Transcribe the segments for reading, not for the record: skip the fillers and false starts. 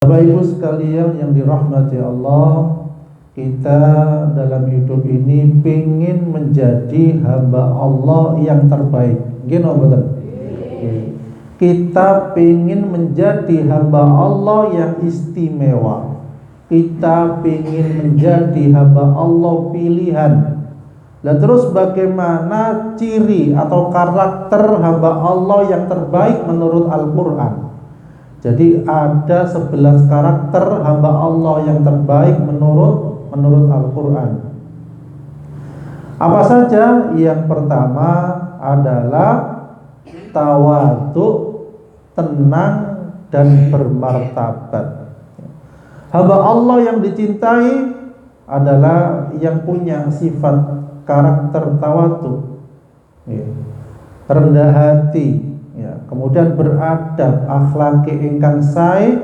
Bapak Ibu sekalian yang dirahmati Allah, kita dalam hidup ini ingin menjadi hamba Allah yang terbaik. Gini betul. Kita ingin menjadi hamba Allah yang istimewa. Kita ingin menjadi hamba Allah pilihan. Dan terus bagaimana ciri atau karakter hamba Allah yang terbaik menurut Al-Quran? Jadi ada 11 karakter hamba Allah yang terbaik menurut Al-Quran. Apa saja? Yang pertama adalah tawadhu, tenang dan bermartabat. Hamba Allah yang dicintai adalah yang punya sifat karakter tawadhu, rendah hati, kemudian beradab, akhlaki ingkang sae,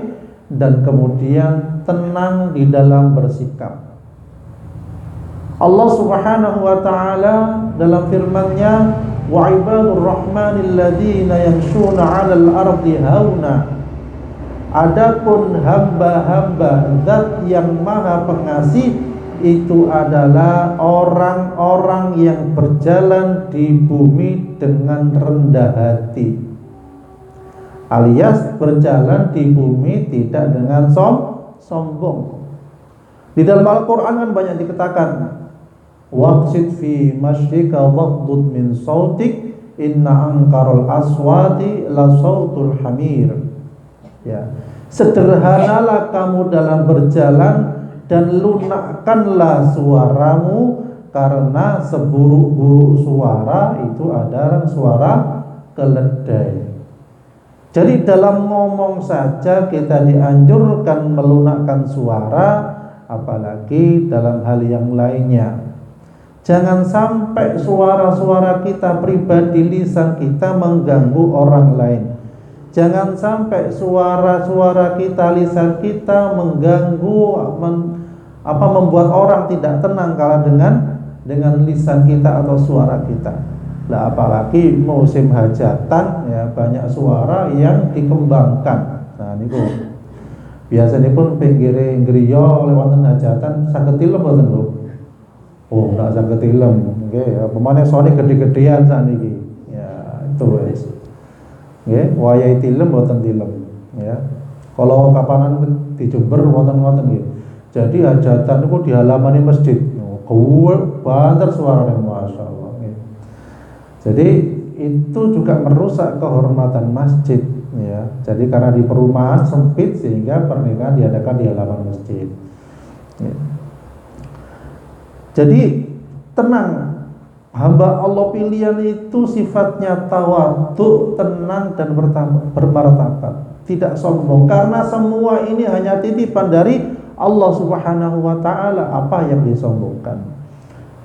dan kemudian tenang di dalam bersikap. Allah Subhanahu wa taala dalam firman-Nya, wa ibadur rahmanil ladzina yamshuna 'alal ardi hauna. Adapun hamba-hamba Zat yang Maha Pengasih itu adalah orang-orang yang berjalan di bumi dengan rendah hati, alias berjalan di bumi tidak dengan sombong. Di dalam Al-Quran kan banyak dikatakan, waqsid fi masyrika waghdud min sautik inna ankarul aswati la sautul hamir. Sederhanalah kamu dalam berjalan dan lunakkanlah suaramu, karena seburuk-buruk suara itu adalah suara keledai. Jadi dalam ngomong saja kita dianjurkan melunakkan suara, apalagi dalam hal yang lainnya. Jangan sampai suara-suara kita pribadi, lisan kita mengganggu orang lain. Jangan sampai suara-suara kita, lisan kita mengganggu, membuat orang tidak tenang kala dengan lisan kita atau suara kita. Lah apalagi musim hajatan, banyak suara yang dikembangkan. Nah niku biasanya pun pinggire griya lewatan hajatan saged tilem mboten lho. Oh, ndak saged tilem. Nggih, pemane sone gede-gedean sakniki. Ya, itu wis. Nggih, wayahe tilem mboten tilem, ya. Kalau kapanan di Jember wonten-wonten nggih. Jadi hajatan itu di halaman masjid. Banter suaranya, masyaallah. Jadi itu juga merusak kehormatan masjid, ya. Jadi karena di perumahan sempit sehingga pernikahan diadakan di halaman masjid. Ya. Jadi tenang. Hamba Allah pilihan itu sifatnya tawadhu, tenang dan bermartabat, tidak sombong, karena semua ini hanya titipan dari Allah Subhanahu wa taala. Apa yang disombongkan?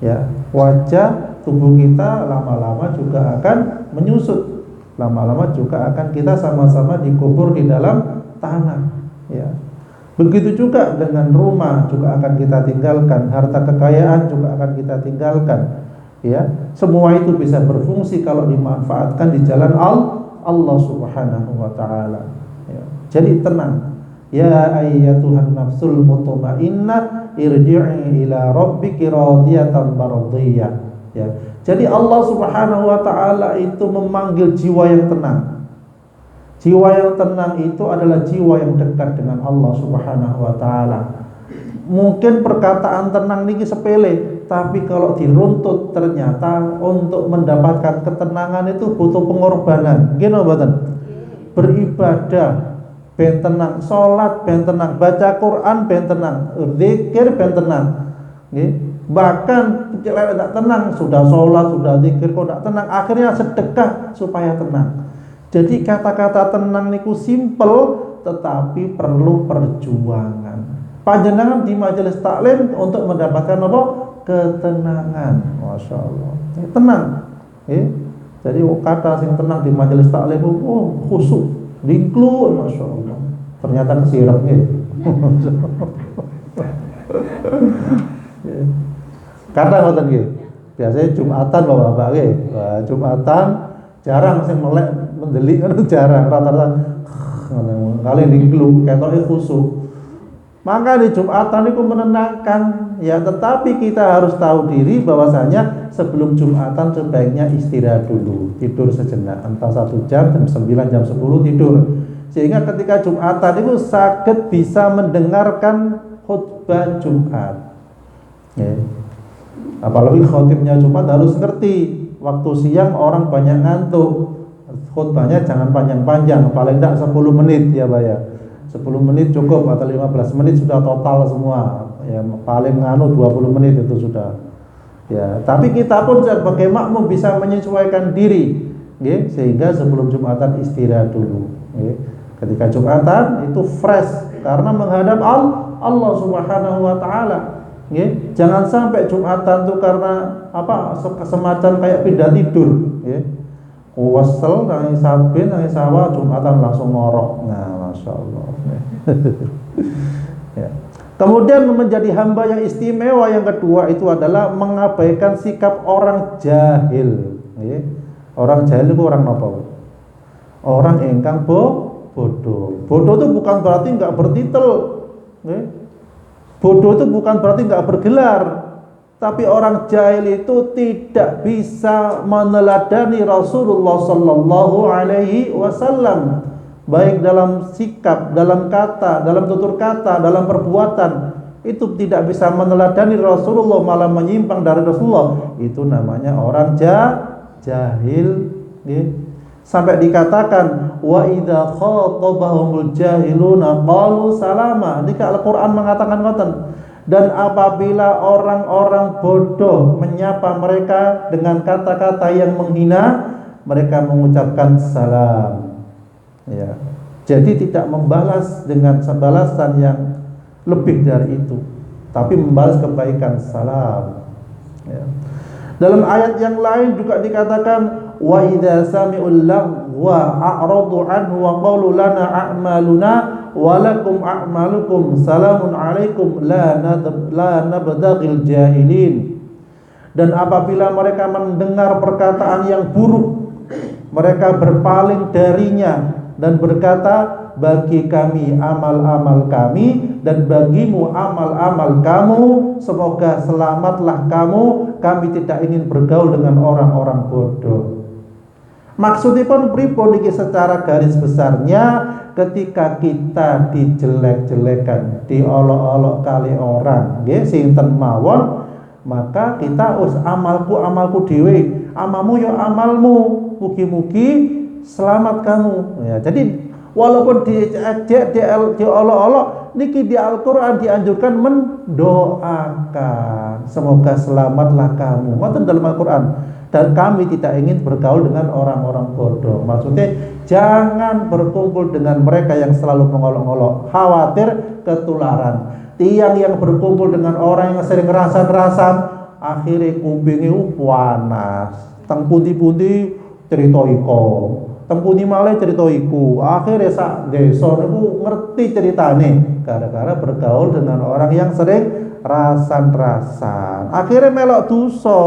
Ya, wajah tubuh kita lama-lama juga akan menyusut. Lama-lama juga akan kita sama-sama dikubur di dalam tanah, ya. Begitu juga dengan rumah juga akan kita tinggalkan, harta kekayaan juga akan kita tinggalkan. Ya, semua itu bisa berfungsi kalau dimanfaatkan di jalan Allah Subhanahu wa taala. Ya. Jadi tenang. Ya ayyatuhan nafsul mutmainnah irji'i ila rabbiki radiyatan mardiyah. Ya. Jadi Allah Subhanahu wa taala itu memanggil jiwa yang tenang. Jiwa yang tenang itu adalah jiwa yang dekat dengan Allah Subhanahu wa taala. Mungkin perkataan tenang niki sepele, tapi kalau diruntut ternyata untuk mendapatkan ketenangan itu butuh pengorbanan. Gini mboten? Beribadah ben tenang, salat ben tenang, baca Quran ben tenang, zikir ben tenang. Nggih. Bahkan tidak tenang, sudah salat, sudah zikir kok tidak tenang, akhirnya sedekah supaya tenang. Jadi kata-kata tenang niku simpel tetapi perlu perjuangan. Panjenengan di majelis taklim untuk mendapatkan apa? Ketenangan. Masya Allah. Tenang. Jadi kata sing tenang di majelis taklim, khusyuk, dingklu, Masya Allah. Ternyata kesirapnya. Kata ngoten nggih. Biasanya Jumatan Bapak-bapak nggih. Jumatan jarang sing melek mendelik kan jarang, rata-rata kali dinglu ketoke khusuk. Maka di Jumatan itu menenangkan ya, tetapi kita harus tahu diri bahwasanya sebelum Jumatan sebaiknya istirahat dulu, tidur sejenak, entah 1 jam, jam 9, jam 10 tidur. Sehingga ketika Jumatan itu sakit bisa mendengarkan khutbah Jumat. Ya. Apalagi khotibnya Jumat harus ngerti. Waktu siang orang banyak ngantuk, khutbahnya jangan panjang-panjang, paling tidak 10 menit ya Pak ya. 10 menit cukup atau 15 menit sudah total semua. Ya paling 20 menit itu sudah. Ya, tapi kita pun sebagai makmum bisa menyesuaikan diri, ya, sehingga sebelum Jumatan istirahat dulu. Ya. Ketika Jumatan itu fresh karena menghadap Allah Subhanahu wa taala. Ya. Jangan sampai Jumatan itu karena semacam kayak pindah tidur, ya. Wasel nangis sabin nangis sawah Jumatan langsung ngorok. Nah, Masya Allah. Ya. Kemudian menjadi hamba yang istimewa yang kedua itu adalah mengabaikan sikap orang jahil. Ya. Orang jahil itu orang apa? Orang engkang bodoh. Bodoh itu bukan berarti nggak bertitel. Ya. Bodoh itu bukan berarti nggak bergelar. Tapi orang jahil itu tidak bisa meneladani Rasulullah Sallallahu Alaihi Wasallam, baik dalam sikap, dalam kata, dalam tutur kata, dalam perbuatan. Itu tidak bisa meneladani Rasulullah, malah menyimpang dari Rasulullah. Itu namanya orang jahil. Ya. Sampai dikatakan wa idza khatabahumul jahiluna qalu salama. Jika Al-Qur'an mengatakan ngoten. Dan apabila orang-orang bodoh menyapa mereka dengan kata-kata yang menghina, mereka mengucapkan salam. Ya. Jadi tidak membalas dengan balasan yang lebih dari itu, tapi membalas kebaikan salam. Ya. Dalam ayat yang lain juga dikatakan wa idza sami'ul lagwa a'radu anhu wa qalu lana a'maluna walakum a'malukum salamun alaikum la nabdaghil jahilin. Dan apabila mereka mendengar perkataan yang buruk, mereka berpaling darinya dan berkata, bagi kami amal-amal kami dan bagimu amal-amal kamu, semoga selamatlah kamu, kami tidak ingin bergaul dengan orang-orang bodoh. Maksudipun pripun iki secara garis besarnya, ketika kita dijelek-jelekan, diolok-olok kali orang, nggih sinten mawon, maka kita amalku dhewe, amamu ya amalmu, mugi-mugi selamat kamu. Ya, jadi walaupun diejek, diolok-olok, niki di Al-Qur'an dianjurkan mendoakan, semoga selamatlah kamu. Ngoten dalam Al-Qur'an. Dan kami tidak ingin bergaul dengan orang-orang bodoh. Maksudnya jangan berkumpul dengan mereka yang selalu mengolok-olok, khawatir ketularan. Tiang yang berkumpul dengan orang yang sering ngerasan-ngerasan, akhirnya kupingnya panas. Teng pundi-pundi cerita iko, teng pundi malih cerita iku. Akhirnya sak desa niku ngerti ceritane gara-gara bergaul dengan orang yang sering rasan-rasan. Akhirnya melok dosa.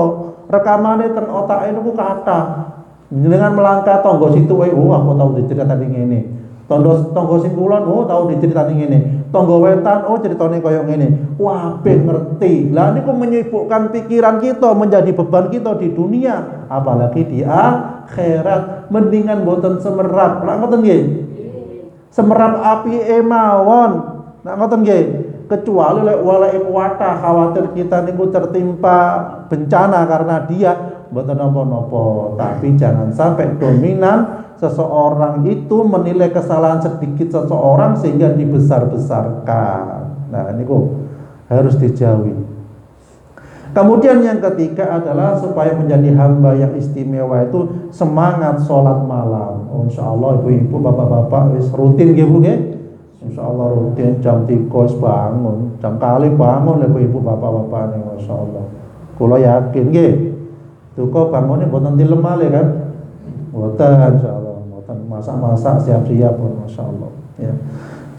Rekamane ten otake niku kathah. Dengan melangkah tangga situ aku tahu diceritani ngene. Tangga sing kulon tahu diceritani ngene. Tangga wetan ceritane kaya ngene. Kabeh ngerti. Lah niku menyibukkan pikiran kita, menjadi beban kita di dunia, apalagi di akhirat. Mendingan boten semerap. Lah ngoten nggih. Semerap api mawon. Lah ngoten nggih. Kecuali wala ikwata, khawatir kita niku tertimpa bencana karena dia mboten napa-napa. Tapi jangan sampai dominan seseorang itu menilai kesalahan sedikit seseorang sehingga dibesar-besarkan. Nah, niku harus dijauhi. Kemudian yang ketiga adalah supaya menjadi hamba yang istimewa itu semangat sholat malam. Insyaallah ibu-ibu, bapak-bapak wis rutin nggih Bu nggih. Insyaallah rutin jam 3 bangun, jam kali bangun ibu bapak-bapak nih, masyaallah. Kula yakin nggih. Duka bangunnya mboten tilem malih kan? Mboten insyaallah, mboten masak-masak siap-siap masyaallah ya.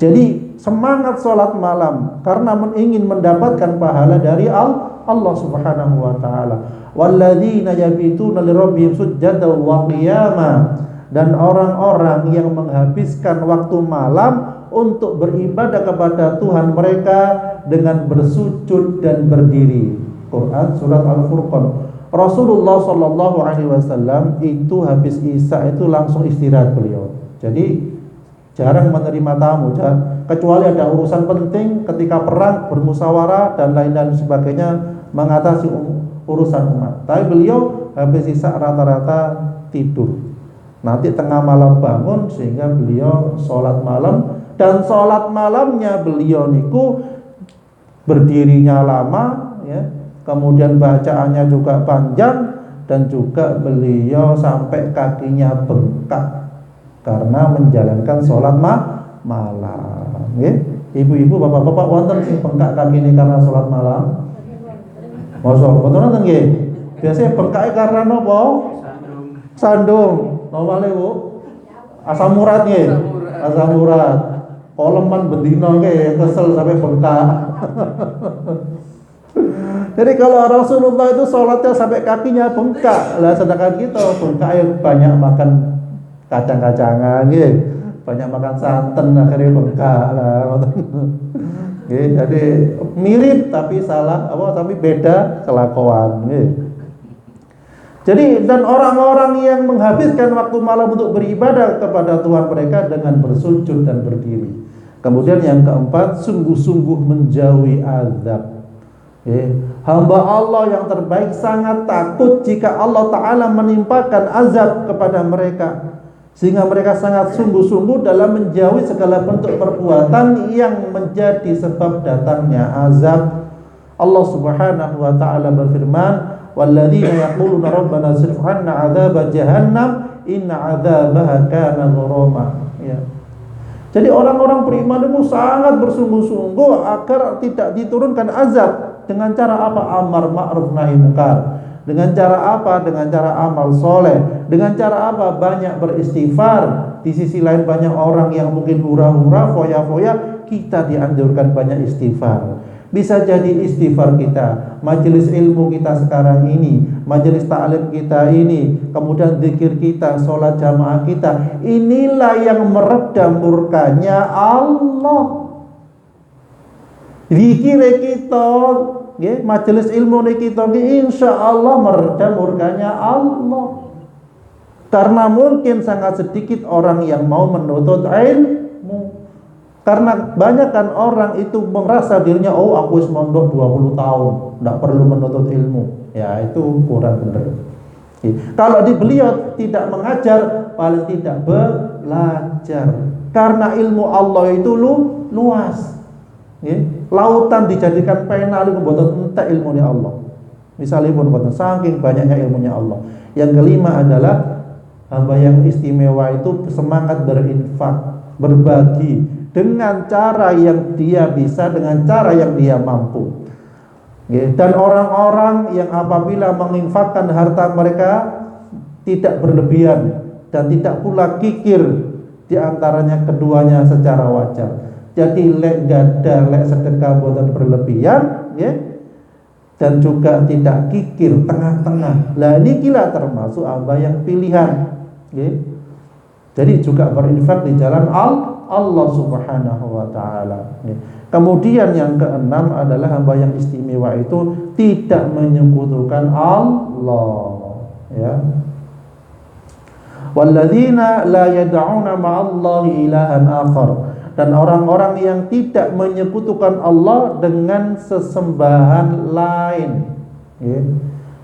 Jadi semangat sholat malam karena ingin mendapatkan pahala dari Allah Subhanahu wa taala. Walladzina yabituna lirabbihim sujjadan wa qiyama. dan orang-orang yang menghabiskan waktu malam untuk beribadah kepada Tuhan mereka dengan bersujud dan berdiri. Quran surat Al-Furqan. Rasulullah Shallallahu Alaihi Wasallam itu habis isya itu langsung istirahat beliau. Jadi jarang menerima tamu, kecuali ada urusan penting ketika perang, bermusyawarah dan lain-lain sebagainya mengatasi urusan umat. Tapi beliau habis isya rata-rata tidur. Nanti tengah malam bangun sehingga beliau sholat malam, dan sholat malamnya beliau niku berdirinya lama, ya. Kemudian bacaannya juga panjang, dan juga beliau sampai kakinya bengkak karena menjalankan sholat malam. Ibu-ibu, bapak-bapak, wonten sing bengkak kaki ini karena sholat malam? Mosok, betul nonton nggih? Biasanya bengkaknya karena nopo? Sandung. Nomale Bu? Asam urat nggih. Asam urat. Koleman bendino nggih, kesel sampai bengkak. Jadi kalau Rasulullah itu sholatnya sampai kakinya bengkak, lah sedangkan kita bengkak banyak makan kacang-kacangan, banyak makan santan akhirnya bengkak lah. Jadi mirip tapi salah, tapi beda kelakuan. Jadi dan orang-orang yang menghabiskan waktu malam untuk beribadah kepada Tuhan mereka dengan bersujud dan berdiri. Kemudian yang keempat, sungguh-sungguh menjauhi azab. Hamba Allah yang terbaik sangat takut jika Allah Ta'ala menimpakan azab kepada mereka, sehingga mereka sangat sungguh-sungguh dalam menjauhi segala bentuk perbuatan yang menjadi sebab datangnya azab. Allah Subhanahu wa Ta'ala berfirman, walladzina yaquluna rabbana sirif 'anna 'adzaba jahannam inna 'adzabaha kana gharama. Jadi orang-orang beriman itu sangat bersungguh-sungguh agar tidak diturunkan azab. Dengan cara apa? Amar ma'ruf nahi munkar. Dengan cara apa? Dengan cara amal soleh. Dengan cara apa? Banyak beristighfar. Di sisi lain banyak orang yang mungkin hura-hura, foya-foya. Kita dianjurkan banyak istighfar. Bisa jadi istighfar kita, majelis ilmu kita sekarang ini, majelis ta'lim kita ini, kemudian zikir kita, sholat jamaah kita, inilah yang meredam murkanya Allah. Zikir kita, majelis ilmu kita, insya Allah meredam murkanya Allah. Karena mungkin sangat sedikit orang yang mau menuntut ilmu. Karena banyak kan orang itu merasa dirinya, oh aku sudah mondok 20 tahun, tidak perlu menuntut ilmu. Ya itu kurang benar. Kalau di beliau tidak mengajar, paling tidak belajar. Karena ilmu Allah itu luas. Lautan dijadikan pena lalu membuat entek ilmunya Allah. Misalnya pun saking banyaknya ilmunya Allah. Yang kelima adalah hamba yang istimewa itu semangat berinfak, berbagi dengan cara yang dia bisa, dengan cara yang dia mampu. Dan orang-orang yang apabila menginfakkan harta mereka tidak berlebihan dan tidak pula kikir, di antaranya keduanya secara wajar. Jadi lek gada, lek sedekah boten berlebihan, dan juga tidak kikir, tengah-tengah. Lah ini kila termasuk hamba yang pilihan. Jadi juga berinfak di jalan Allah Subhanahu wa Ta'ala. Kemudian yang keenam adalah hamba yang istimewa itu tidak menyekutukan Allah. Walladzina la yad'una ma'allahi ilahan akhar. Dan orang-orang yang tidak menyekutukan Allah dengan sesembahan lain.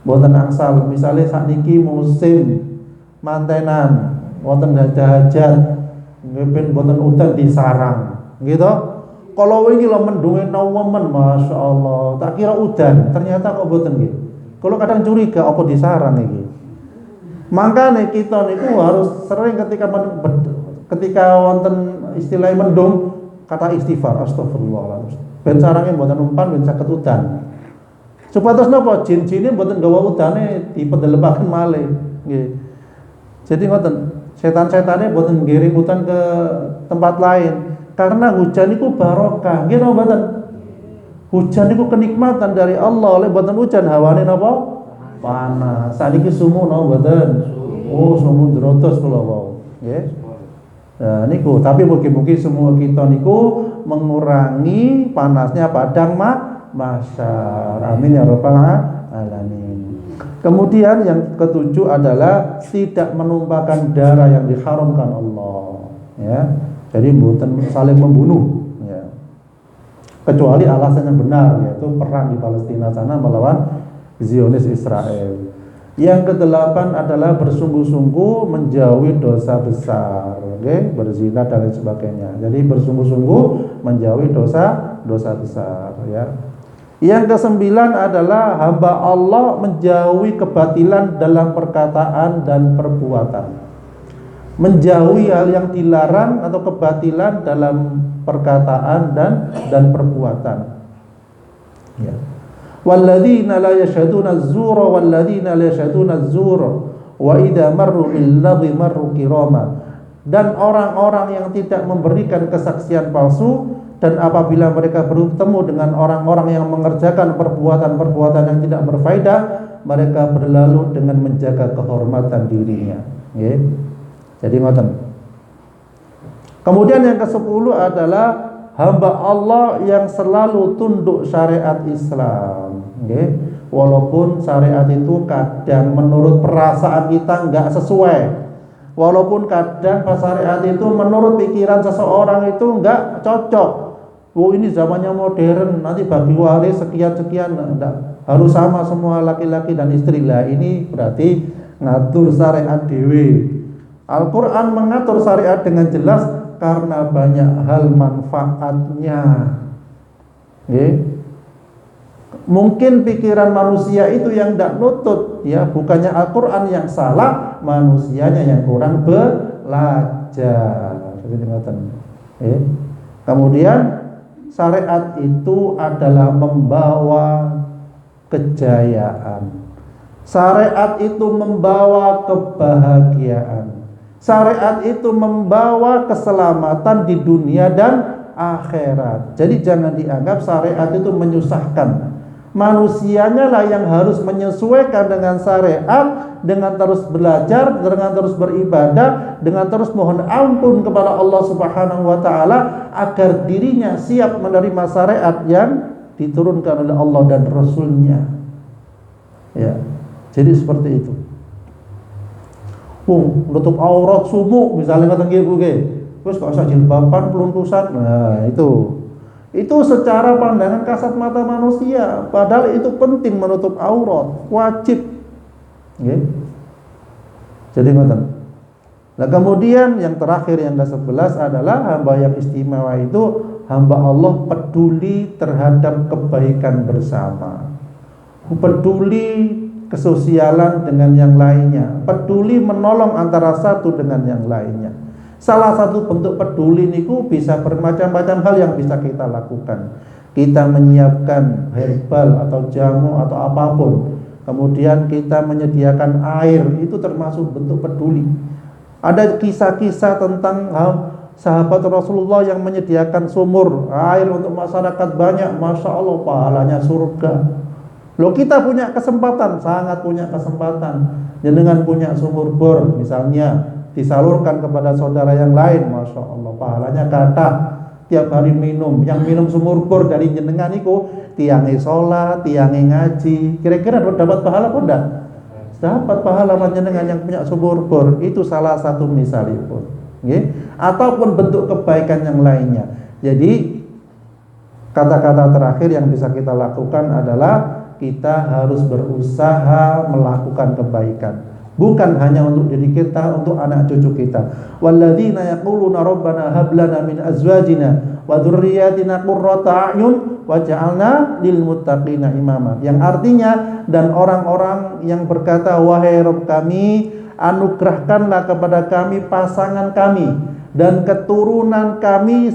Boten angsal, misalnya sakniki musim mantenan, wonten hajat, ngepin boten udan di sarang, gitu. Kalau ini lo mendungin nawaman, masya Allah, tak kira udan, ternyata kok boten gitu. Kalau kadang curiga, apa di sarang ini. Makanya kita niku harus sering ketika wonten istilah mendung, kata istighfar, astagfirullahaladzim. Ben sarangnya boten umpan, ben saged udan. Supados napa jin-jine boten gawa udane dipedelepaken malih, nggih. Jadi ngoten, setan-setannya boten ngiring hutan ke tempat lain karena hujan itu barokah. Nggih napa mboten? Hujan itu kenikmatan dari Allah. Oleh boten hujan hawane napa? Panas. Saniki sumu napa mboten? Oh, sumu drotos kula wau. nggih. Nah, niku, tapi mugi-mugi semua kita niku mengurangi panasnya padang mahsyar. Amin ya rabbal alamin. Kemudian yang ketujuh adalah tidak menumpahkan darah yang diharamkan Allah, ya. Jadi bukan saling membunuh, ya. Kecuali alasan yang benar, yaitu perang di Palestina sana melawan Zionis Israel. Yang kedelapan adalah bersungguh-sungguh menjauhi dosa besar, okay? Berzina dan lain sebagainya. Jadi bersungguh-sungguh menjauhi dosa besar, ya. Yang kesembilan adalah hamba Allah menjauhi kebatilan dalam perkataan dan perbuatan. Menjauhi hal yang dilarang atau kebatilan dalam perkataan dan perbuatan, ya. Walladzina la yashhaduna az-zura walladzina la yashhaduna az-zura wa idza marru bil lagwi marru kirama. Dan orang-orang yang tidak memberikan kesaksian palsu, dan apabila mereka bertemu dengan orang-orang yang mengerjakan perbuatan-perbuatan yang tidak berfaedah, mereka berlalu dengan menjaga kehormatan dirinya, ya. Jadi ngoten. Kemudian yang ke-10 adalah hamba Allah yang selalu tunduk syariat Islam, okay? Walaupun syariat itu kadang menurut perasaan kita nggak sesuai, walaupun kadang syariat itu menurut pikiran seseorang itu nggak cocok. Oh, ini zamannya modern, nanti bagi waris sekian-sekian, enggak harus sama semua laki-laki dan istri lah. Ini berarti ngatur syariat dewe. Al-Quran mengatur syariat dengan jelas karena banyak hal manfaatnya, okay? Mungkin pikiran manusia itu yang tidak nutut, ya. Bukannya Al-Quran yang salah, manusianya yang kurang belajar. Okay? Kemudian syariat itu adalah membawa kejayaan. Syariat itu membawa kebahagiaan. Syariat itu membawa keselamatan di dunia dan akhirat. Jadi jangan dianggap syariat itu menyusahkan. Manusianya lah yang harus menyesuaikan dengan syariat, dengan terus belajar, dengan terus beribadah, dengan terus mohon ampun kepada Allah Subhanahu wa taala agar dirinya siap menerima syariat yang diturunkan oleh Allah dan Rasul-Nya. Ya. Jadi seperti itu. Nutup aurat sumuk misalnya ngoten nggih Bu nggih. Wis kok usah jilbaban peluntusan. Nah, itu secara pandangan kasat mata manusia, padahal itu penting menutup aurat, wajib. Nggih. Jadi ngoten. Nah, kemudian yang terakhir yang ke-11 adalah hamba yang istimewa itu hamba Allah peduli terhadap kebaikan bersama. Peduli kesosialan dengan yang lainnya, peduli menolong antara satu dengan yang lainnya. Salah satu bentuk peduli niku bisa bermacam-macam hal yang bisa kita lakukan. Kita menyiapkan herbal atau jamu atau apapun, kemudian kita menyediakan air, itu termasuk bentuk peduli. Ada kisah-kisah tentang sahabat Rasulullah yang menyediakan sumur air untuk masyarakat banyak, masya Allah pahalanya surga. Loh, kita punya kesempatan, sangat punya kesempatan. Jenengan punya sumur bor misalnya, disalurkan kepada saudara yang lain, masya Allah pahalanya kathah. Tiap hari minum, yang minum sumur bor dari jenengan itu tiange sholat, tiange ngaji, kira-kira dapat pahala apa enggak? Dapat pahala jenengan yang punya sumur bor. Itu salah satu misalipun, okay? Ataupun bentuk kebaikan yang lainnya. Jadi kata-kata terakhir yang bisa kita lakukan adalah kita harus berusaha melakukan kebaikan, bukan hanya untuk diri kita, untuk anak cucu kita. Walladzina yaquluna rabbana hab lana min azwajina wa dzurriyyatina qurrata a'yun waj'alna lil muttaqina imama. Yang artinya, dan orang-orang yang berkata, wahai Rabb kami, anugerahkanlah kepada kami pasangan kami dan keturunan kami